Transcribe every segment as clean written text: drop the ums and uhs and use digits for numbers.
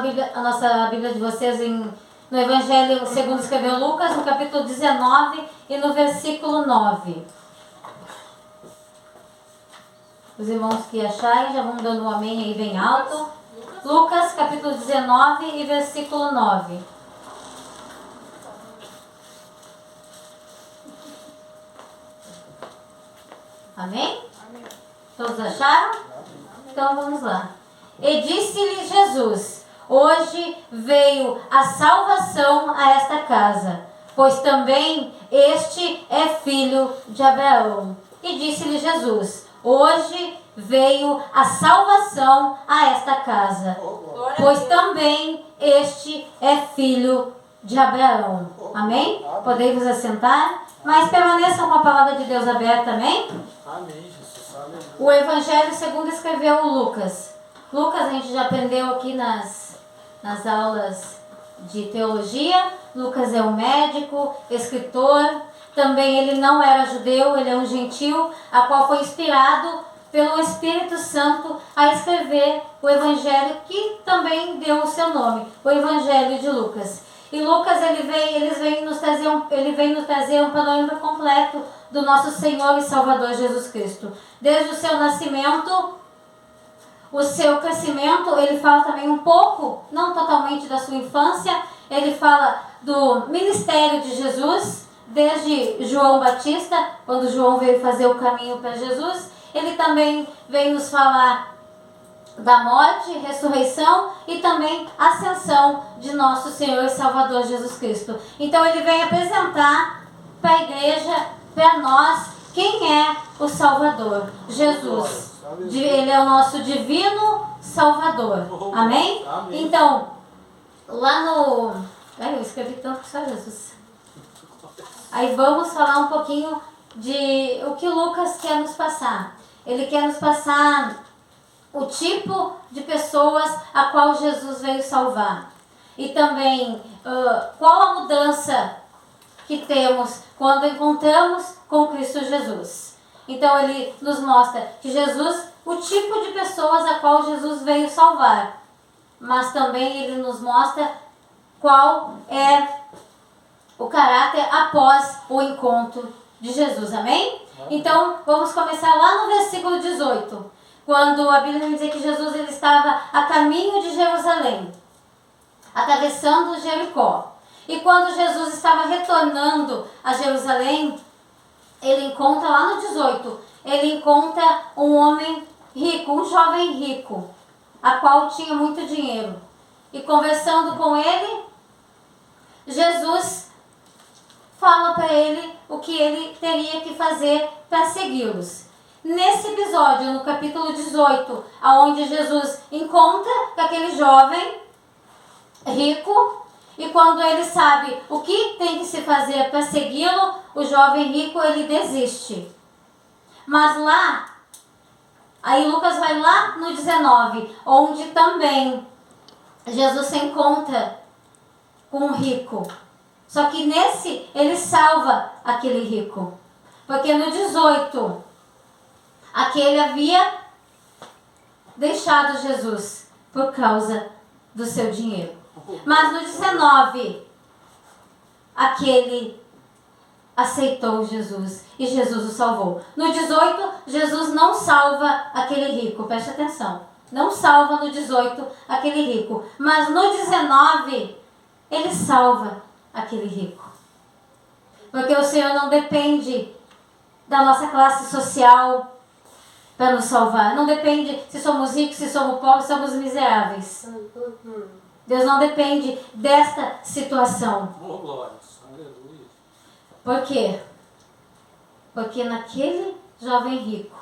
a nossa Bíblia de vocês no Evangelho segundo escreveu Lucas, no capítulo 19 e no versículo 9. Os irmãos que acharem já vão dando um amém aí bem alto. Lucas, capítulo 19 e versículo 9. Amém? Amém. Todos acharam? Então vamos lá. E disse-lhe Jesus: hoje veio a salvação a esta casa, pois também este é filho de Abraão. E disse-lhe Jesus: hoje veio a salvação a esta casa, pois também este é filho de Abraão. Amém? Podem vos assentar, mas permaneçam com a palavra de Deus aberta. Amém? Amém, Jesus. Amém. O Evangelho segundo escreveu Lucas. Lucas a gente já aprendeu aqui nas aulas de teologia. Lucas é um médico, escritor. Também ele não era judeu, ele é um gentil, a qual foi inspirado pelo Espírito Santo a escrever o Evangelho, que também deu o seu nome, o Evangelho de Lucas. E Lucas ele vem nos trazer um panorama completo do nosso Senhor e Salvador Jesus Cristo. Desde o seu nascimento, o seu crescimento, ele fala também um pouco, não totalmente da sua infância, ele fala do ministério de Jesus, desde João Batista, quando João veio fazer o caminho para Jesus. Ele também vem nos falar da morte, ressurreição e também ascensão de nosso Senhor e Salvador Jesus Cristo. Então ele vem apresentar para a igreja, para nós, quem é o Salvador, Jesus. Ele é o nosso divino Salvador. Amém? Amém. Então, lá no... eu escrevi tanto que só Jesus. Aí vamos falar um pouquinho de o que Lucas quer nos passar. Ele quer nos passar o tipo de pessoas a qual Jesus veio salvar. E também qual a mudança que temos quando encontramos com Cristo Jesus. Então ele nos mostra que Jesus, o tipo de pessoas a qual Jesus veio salvar. Mas também ele nos mostra qual é o caráter após o encontro de Jesus. Amém? Então vamos começar lá no versículo 18. Quando a Bíblia diz que Jesus ele estava a caminho de Jerusalém, atravessando Jericó. E quando Jesus estava retornando a Jerusalém, ele encontra lá no 18, ele encontra um homem rico, um jovem rico, a qual tinha muito dinheiro. E conversando com ele, Jesus fala para ele o que ele teria que fazer para segui-los. Nesse episódio, no capítulo 18, onde Jesus encontra aquele jovem rico, e quando ele sabe o que tem que se fazer para segui-lo, o jovem rico ele desiste. Mas lá, aí Lucas vai lá no 19, onde também Jesus se encontra com um rico. Só que nesse ele salva aquele rico, porque no 18 aquele havia deixado Jesus por causa do seu dinheiro. Mas no 19, aquele aceitou Jesus e Jesus o salvou. No 18, Jesus não salva aquele rico, preste atenção. Não salva no 18 aquele rico. Mas no 19, ele salva aquele rico. Porque o Senhor não depende da nossa classe social para nos salvar. Não depende se somos ricos, se somos pobres, se somos miseráveis. Deus não depende desta situação. Oh, glória. Aleluia. Por quê? Porque naquele jovem rico,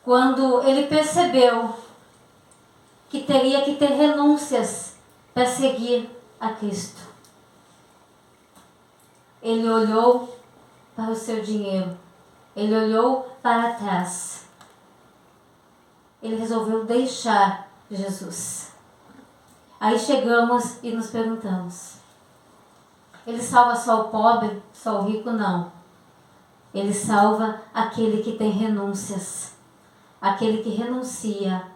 quando ele percebeu que teria que ter renúncias para seguir a Cristo, ele olhou para o seu dinheiro, ele olhou para trás, ele resolveu deixar Jesus. Aí chegamos e nos perguntamos, ele salva só o pobre, só o rico? Não. Ele salva aquele que tem renúncias, aquele que renuncia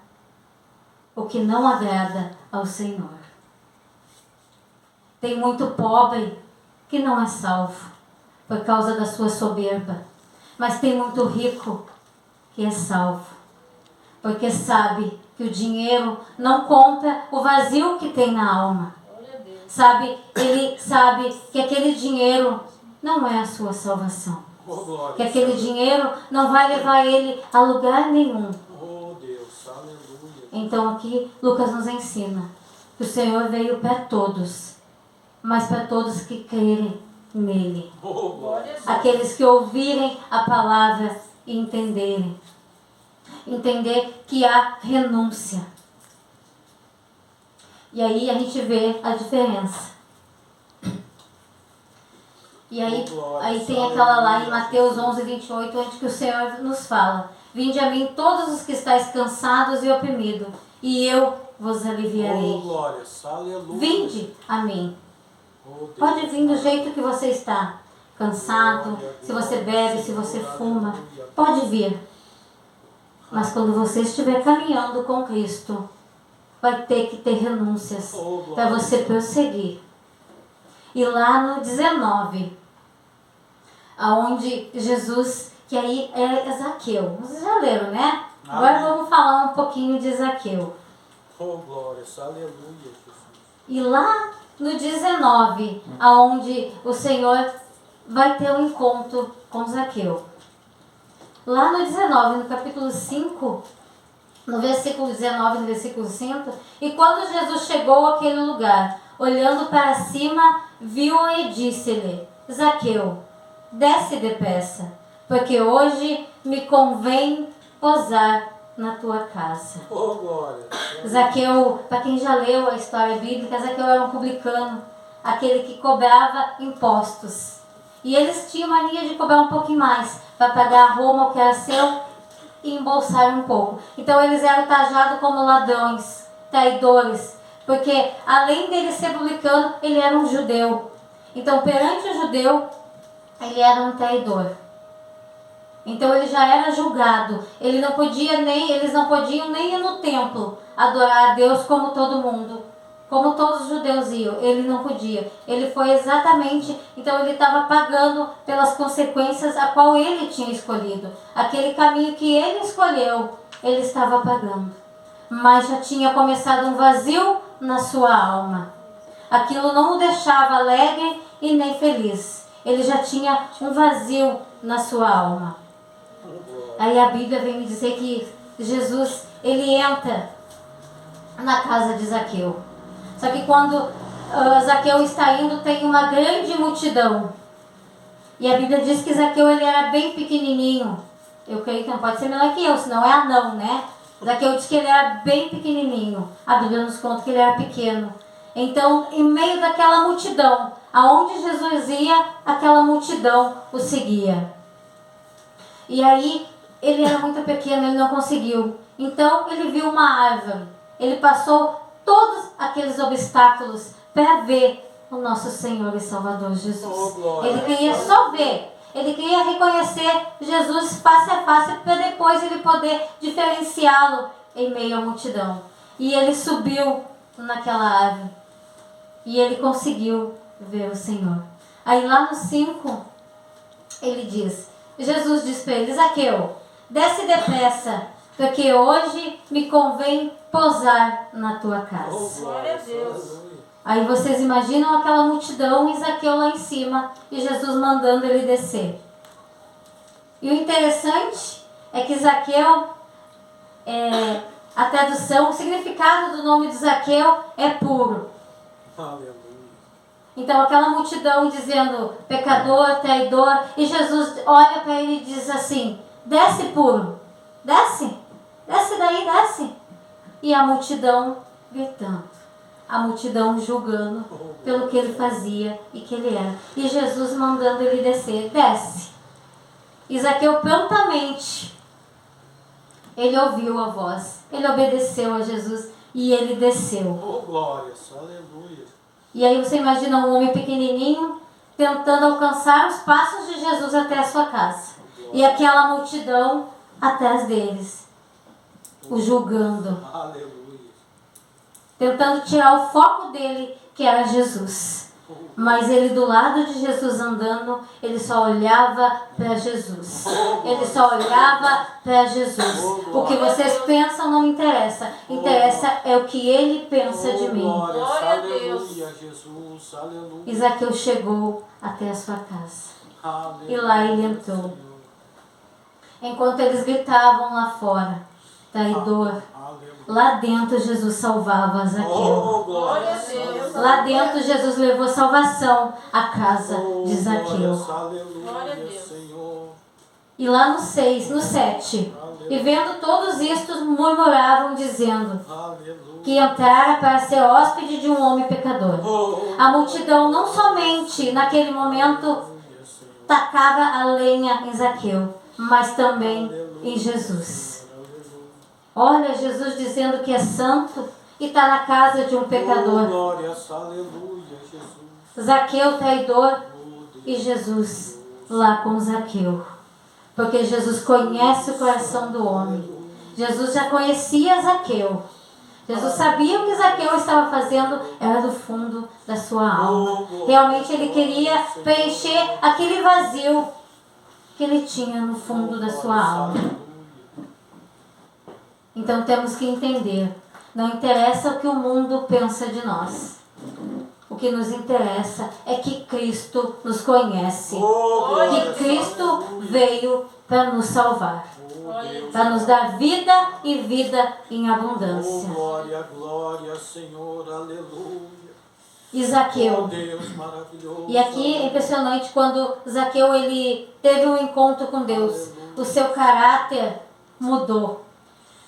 o que não agrada ao Senhor. Tem muito pobre que não é salvo por causa da sua soberba, mas tem muito rico que é salvo, porque sabe que o dinheiro não compra o vazio que tem na alma. Ele sabe que aquele dinheiro não é a sua salvação. Que aquele dinheiro não vai levar ele a lugar nenhum. Então aqui Lucas nos ensina que o Senhor veio para todos, mas para todos que crerem nele. Aqueles que ouvirem a palavra e entenderem. Entender que há renúncia. E aí a gente vê a diferença. E aí tem aquela lá em Mateus 11, 28, onde que o Senhor nos fala: vinde a mim todos os que estáis cansados e oprimidos, e eu vos aliviarei. Vinde a mim. Pode vir do jeito que você está. Cansado, se você bebe, se você fuma, pode vir. Mas quando você estiver caminhando com Cristo, vai ter que ter renúncias para você prosseguir. E lá no 19, aonde Jesus, que aí é Zaqueu. Vocês já leram, né? Agora vamos falar um pouquinho de Zaqueu. Oh, glória, aleluia, Jesus. E lá no 19, aonde o Senhor vai ter um encontro com Zaqueu. Lá no 19, no capítulo 5, no versículo 19, no versículo 5, e quando Jesus chegou àquele lugar, olhando para cima, viu-o e disse-lhe: Zaqueu, desce depressa, porque hoje me convém posar na tua casa. Oh, glória. Zaqueu, para quem já leu a história bíblica, Zaqueu era um publicano, aquele que cobrava impostos. E eles tinham mania de cobrar um pouquinho mais, para pagar a Roma o que era seu e embolsar um pouco. Então eles eram taxados como ladrões, traidores, porque além dele ser publicano, ele era um judeu. Então perante o judeu, ele era um traidor. Então ele já era julgado. Eles não podiam nem ir no templo adorar a Deus como todo mundo, como todos os judeus iam. Ele não podia. Ele foi exatamente, então ele estava pagando pelas consequências a qual ele tinha escolhido. Aquele caminho que ele escolheu, ele estava pagando. Mas já tinha começado um vazio na sua alma. Aquilo não o deixava alegre e nem feliz. Ele já tinha um vazio na sua alma. Aí a Bíblia vem me dizer que Jesus, ele entra na casa de Zaqueu. Só que quando Zaqueu está indo, tem uma grande multidão. E a Bíblia diz que Zaqueu, ele era bem pequenininho. Eu creio que não pode ser menor que eu, senão é anão, né? Zaqueu diz que ele era bem pequenininho. A Bíblia nos conta que ele era pequeno. Então, em meio daquela multidão, aonde Jesus ia, aquela multidão o seguia. E aí, ele era muito pequeno, ele não conseguiu. Então, ele viu uma árvore. Ele passou todos aqueles obstáculos para ver o nosso Senhor e Salvador Jesus. Ele queria só ver. Ele queria reconhecer Jesus face a face para depois ele poder diferenciá-lo em meio à multidão. E ele subiu naquela árvore. E ele conseguiu ver o Senhor. Aí lá no 5, ele diz... Jesus diz para ele: Zaqueu, desce depressa, porque hoje me convém posar na tua casa. Glória a Deus. Aí vocês imaginam aquela multidão e Zaqueu lá em cima e Jesus mandando ele descer. E o interessante é que Zaqueu, a tradução, o significado do nome de Zaqueu é puro. Aleluia. Então aquela multidão dizendo pecador, traidor, e Jesus olha para ele e diz assim: desce puro, desce daí, desce. E a multidão gritando, a multidão julgando pelo que ele fazia e que ele era. E Jesus mandando ele descer, desce. E Zaqueu prontamente, ele ouviu a voz, ele obedeceu a Jesus e ele desceu. Oh, glória, aleluia. E aí você imagina um homem pequenininho tentando alcançar os passos de Jesus até a sua casa. E aquela multidão atrás deles, o julgando. Aleluia. tentando tirar o foco dele, que era Jesus. Mas ele do lado de Jesus andando, ele só olhava para Jesus. Ele só olhava para Jesus. O que vocês pensam não interessa. Interessa é o que ele pensa de mim. Glória a Deus. Aleluia, Jesus. Aleluia. E Zaqueu chegou até a sua casa. Aleluia, E lá ele entrou. Senhor. Enquanto eles gritavam lá fora, traidor, Aleluia. lá dentro Jesus salvava Zaqueu. Oh, Glória a Deus. Lá dentro Jesus levou salvação à casa de Zaqueu. Aleluia, Glória a Deus. Senhor. E lá no 6, no 7, e vendo todos istos, murmuravam, dizendo Aleluia. que entrara para ser hóspede de um homem pecador. Oh, A multidão não somente naquele momento aleluia, Senhor. tacava a lenha em Zaqueu, mas também em Jesus. Olha, Jesus dizendo que é santo e está na casa de um Oh, pecador. glória, aleluia, Jesus. Zaqueu traidor Oh, Deus. e Jesus lá com Zaqueu. Porque Jesus conhece o coração do homem. Jesus já conhecia Zaqueu. Jesus sabia o que Zaqueu estava fazendo, era do fundo da sua alma. Realmente ele queria preencher aquele vazio que ele tinha no fundo da sua alma. Então temos que entender, não interessa o que o mundo pensa de nós. O que nos interessa é que Cristo nos conhece. Que Cristo veio para nos salvar, para nos dar vida e vida em abundância. Glória, glória, Senhor, aleluia. E Oh, Zaqueu. Deus maravilhoso. E aqui é impressionante quando Zaqueu ele teve um encontro com Deus. O seu caráter mudou.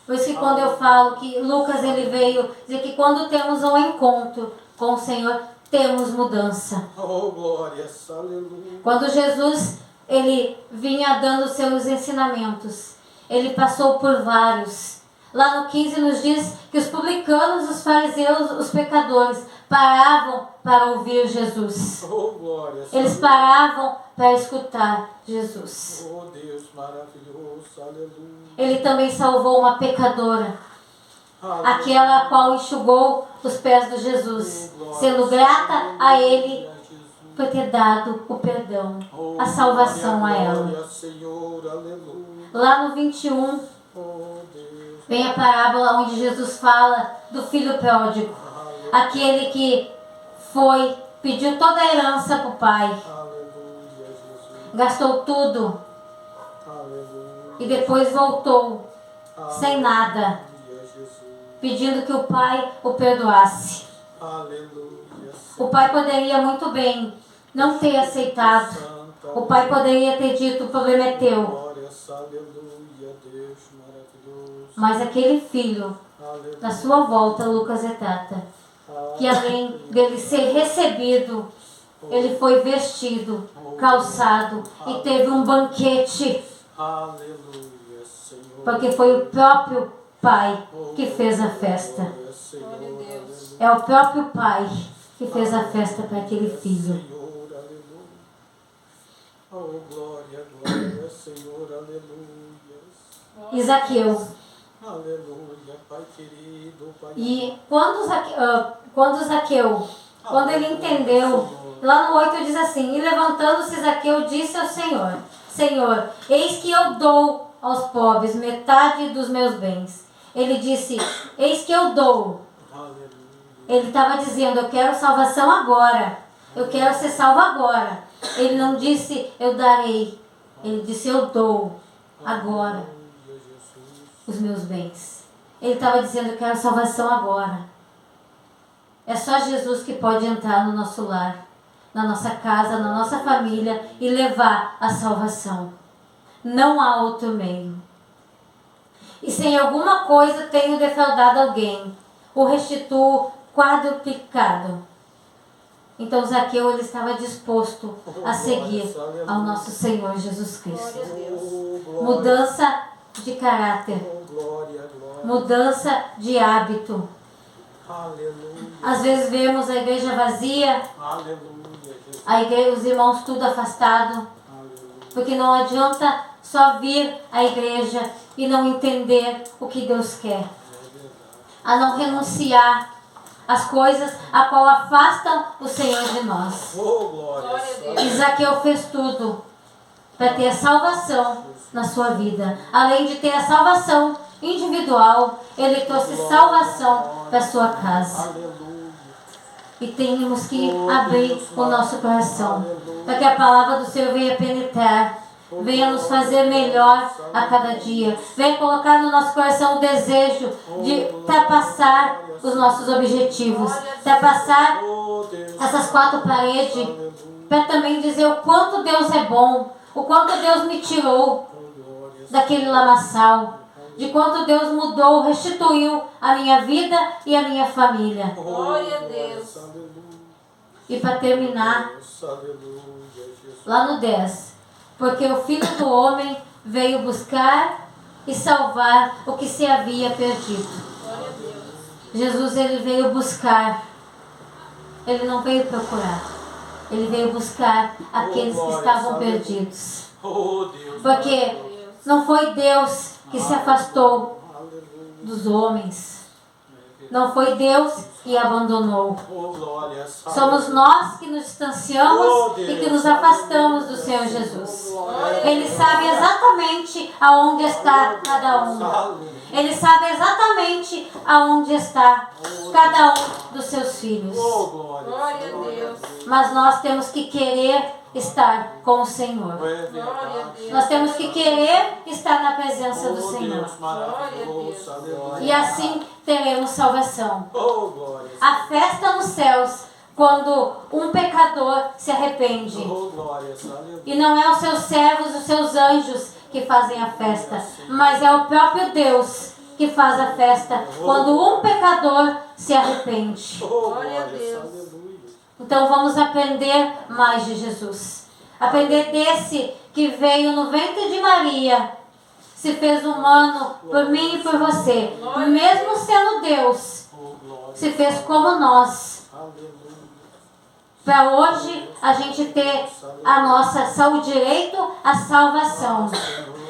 Por isso que quando eu falo que Lucas ele veio dizer que quando temos um encontro com o Senhor, temos mudança. Oh, glória, aleluia. Quando Jesus ele vinha dando seus ensinamentos, ele passou por vários. Lá no 15 nos diz que os publicanos, os fariseus, os pecadores paravam para ouvir Jesus. Oh, glória, Eles paravam para escutar Jesus. Oh, Deus maravilhoso, aleluia. Ele também salvou uma pecadora, Aleluia. aquela a qual enxugou os pés de Jesus, sendo grata a Ele por ter dado o perdão, a salvação a ela. Glória, Senhor, aleluia. Lá no 21, Oh, Deus. vem a parábola onde Jesus fala do filho pródigo, aquele que foi, pediu toda a herança para o pai, Aleluia, Jesus. gastou tudo Aleluia. e depois voltou sem nada, Aleluia, Jesus. pedindo que o pai o perdoasse. Aleluia, O pai poderia muito bem não ter aceitado. O pai poderia ter dito, o problema é teu. Glória, aleluia, Deus maravilhoso. Mas aquele filho, Aleluia. na sua volta, Lucas retrata, que além dele ser recebido, ele foi vestido, calçado e teve um banquete, Aleluia, Senhor. porque foi o próprio pai que fez a festa. Glória, Senhor, aleluia. É o próprio pai que fez a festa para aquele filho. Senhor, aleluia. Oh, glória, glória, Senhor, aleluia. E Zaqueu. Aleluia, Pai querido, Pai E quando Zaqueu, quando ele entendeu, lá no 8 diz assim: e levantando-se Zaqueu disse ao Senhor: Senhor, eis que eu dou aos pobres metade dos meus bens. Ele disse: eis que eu dou. Aleluia. Ele estava dizendo: eu quero salvação agora. Eu quero ser salvo agora. Ele não disse: eu darei. Ele disse: eu dou agora Aleluia, Jesus. os meus bens. Ele estava dizendo: eu quero salvação agora. É só Jesus que pode entrar no nosso lar, na nossa casa, na nossa família e levar a salvação. Não há outro meio. E se em alguma coisa tenho defraudado alguém, o restituo quadruplicado. Então Zaqueu ele estava disposto a seguir ao nosso Senhor Jesus Cristo. Oh, glória, Mudança de caráter, oh, glória, glória. mudança de hábito. Aleluia, Às vezes vemos a igreja vazia, aleluia, Jesus. os irmãos tudo afastado, Aleluia. porque não adianta só vir à igreja e não entender o que Deus quer, É verdade. a não renunciar as coisas a qual afastam o Senhor de nós. Oh, glória. Glória a Deus. E Zaqueu fez tudo para ter a salvação na sua vida. Além de ter a salvação individual, ele trouxe salvação para sua casa. Aleluia. E temos que abrir o nosso coração para que a palavra do Senhor venha penetrar, venha nos fazer melhor a cada dia, venha colocar no nosso coração o desejo de ultrapassar os nossos objetivos, ultrapassar Oh, Deus. essas quatro paredes, para também dizer o quanto Deus é bom, o quanto Deus me tirou Oh, glória. daquele lamaçal, de quanto Deus mudou, restituiu a minha vida e a minha família. Glória a Deus. Aleluia. E para terminar, Aleluia, Jesus. lá no 10, porque o Filho do Homem veio buscar e salvar o que se havia perdido. Glória a Deus. Jesus, ele veio buscar, ele não veio procurar, ele veio buscar aqueles que estavam perdidos. Oh, Deus. Porque não foi Deus que se afastou Aleluia. dos homens, não foi Deus que abandonou. Oh, glória. Somos nós que nos distanciamos e que nos afastamos do Senhor Jesus. Ele sabe exatamente aonde está cada um. Ele sabe exatamente aonde está cada um dos seus filhos. Oh, glória. Glória a Deus. Mas nós temos que querer estar com o Senhor. É Glória a verdade. Deus. Nós temos que querer estar na presença do Oh, Senhor. Deus maravilhoso. Aleluia. E assim teremos salvação. Oh, glória. A festa nos céus quando um pecador se arrepende. Oh, glória. Aleluia. E não é os seus servos, os seus anjos que fazem a festa, mas é o próprio Deus que faz a festa quando um pecador se arrepende. Oh, Glória a glória. Deus. Aleluia. Então vamos aprender mais de Jesus. Aprender desse que veio no ventre de Maria, se fez humano por mim e por você. Mesmo sendo Deus, Oh, glória. se fez como nós. Aleluia. Para hoje a gente ter a nossa, o direito à salvação.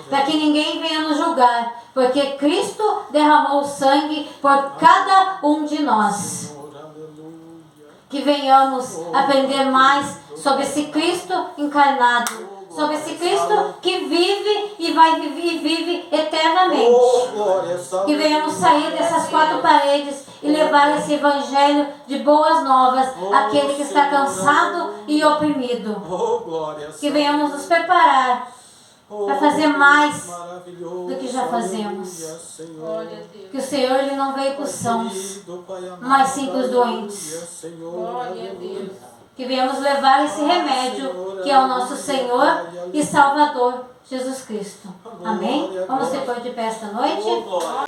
Para que ninguém venha nos julgar. Porque Cristo derramou sangue por cada um de nós. Senhor, aleluia. Que venhamos aprender mais sobre esse Cristo encarnado, sobre esse Cristo que vive e vai viver e vive eternamente. Oh, glória. Que venhamos sair dessas quatro paredes e levar esse evangelho de boas novas àquele que está cansado e oprimido. Oh, glória. Que venhamos nos preparar para fazer mais do que já fazemos. Glória a Deus. que o Senhor ele não veio para os sãos, mas sim para os doentes. Glória a Deus. Que venhamos levar esse remédio que é o nosso Senhor e Salvador Jesus Cristo. Amém? Vamos se pôr de pé esta noite? Oh, glória.